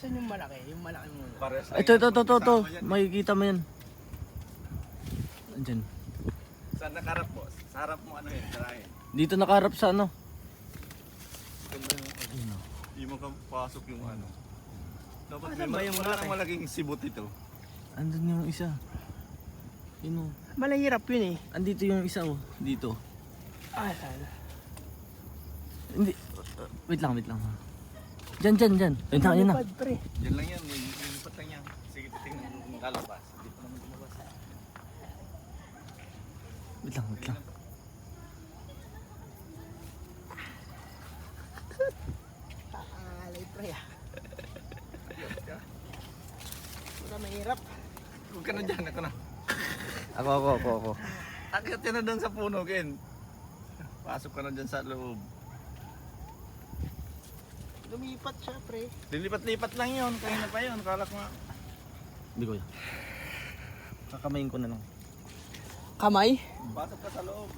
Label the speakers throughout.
Speaker 1: Nasaan yung malaki? Yung malaki mo.
Speaker 2: Pares lang
Speaker 3: Ito.
Speaker 2: yan.
Speaker 3: Makikita mo yan. Andyan.
Speaker 2: Saan nakarap po? Sa harap mo ano yun, tarahin.
Speaker 3: Dito nakaharap sa ano.
Speaker 2: Hindi mo kapasok yung ano. Dapat
Speaker 1: Asan ba yung
Speaker 2: wala
Speaker 1: malaki?
Speaker 2: nang malaking sibot ito.
Speaker 3: Andun yung isa. Yun o.
Speaker 1: Malahirap yun eh.
Speaker 3: Andito yung isa o. Dito.
Speaker 1: Ah, saan?
Speaker 3: Hindi. Wait lang. Diyan. Yun na.
Speaker 1: Lumipad, pre.
Speaker 2: Yan lang yan, nilipat lang yan. Sige, tingnan mo kung lalabas. Hindi pa naman lumabas.
Speaker 3: Wait lang.
Speaker 1: Alay, pre ah. Wala mahirap.
Speaker 2: Huwag ka na dyan, ako na.
Speaker 3: Ako.
Speaker 2: Akit ka na doon sa puno, Ken. Pasok ka na dyan sa loob.
Speaker 1: Lumipat siya, pre.
Speaker 2: Lilipat-lipat lang yun, kanina pa yun. Kala ko nga.
Speaker 3: Hindi ko yan. Kakamayin ko na lang.
Speaker 1: Kamay?
Speaker 2: Pasok ka sa loob.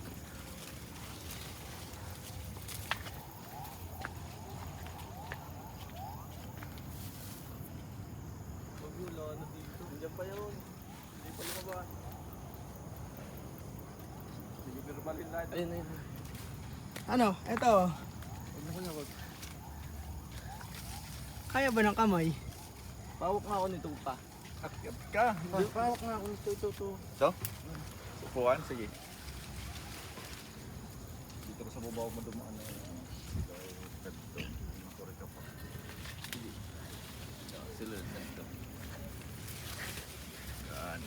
Speaker 2: Huwag yun, ano dito. Diyan pa yun. Hindi pa lumabas. Sige, normalin lahat.
Speaker 3: Ayun.
Speaker 1: Ano? Eto.
Speaker 2: Huwag.
Speaker 1: Kaya ba ng kamay?
Speaker 3: Pawak nga ako nito pa.
Speaker 2: Akyat ka.
Speaker 3: Pawak nga ako nito.
Speaker 2: Ito? Upuan? Sige. Dito ko sa babaw mo dumaan na yun. Dito. Makuri ka pa. Sige. Sila. Dito. Yan.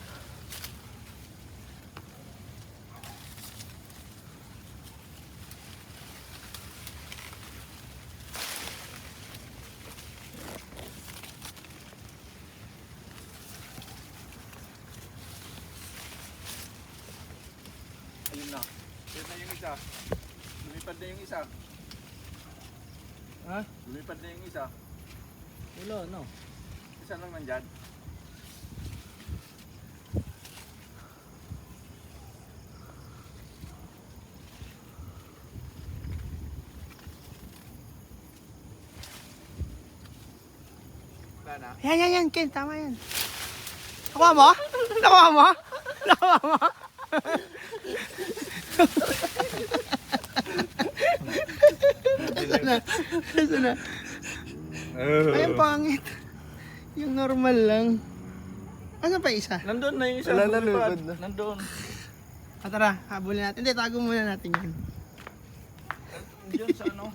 Speaker 2: Ayun na. Ayun na yung isa. Lumipad na yung isa.
Speaker 3: Ha?
Speaker 2: Lumipad na yung isa.
Speaker 3: Wala, no?
Speaker 2: Isa lang nandyan. Wala na.
Speaker 1: Yan, Ken. Tama yan. Nakuha mo? Nakuha mo? Nakuha mo? Nasaan na? Ay, ang pangit. Yung normal lang. Ano pa isa?
Speaker 2: Nandun na yung isa.
Speaker 3: Wala na,
Speaker 2: lumipad.
Speaker 3: lumipad na.
Speaker 2: Nandun.
Speaker 1: Tara, habulin natin. Hindi, tago muna natin yan.
Speaker 2: Diyan sa ano.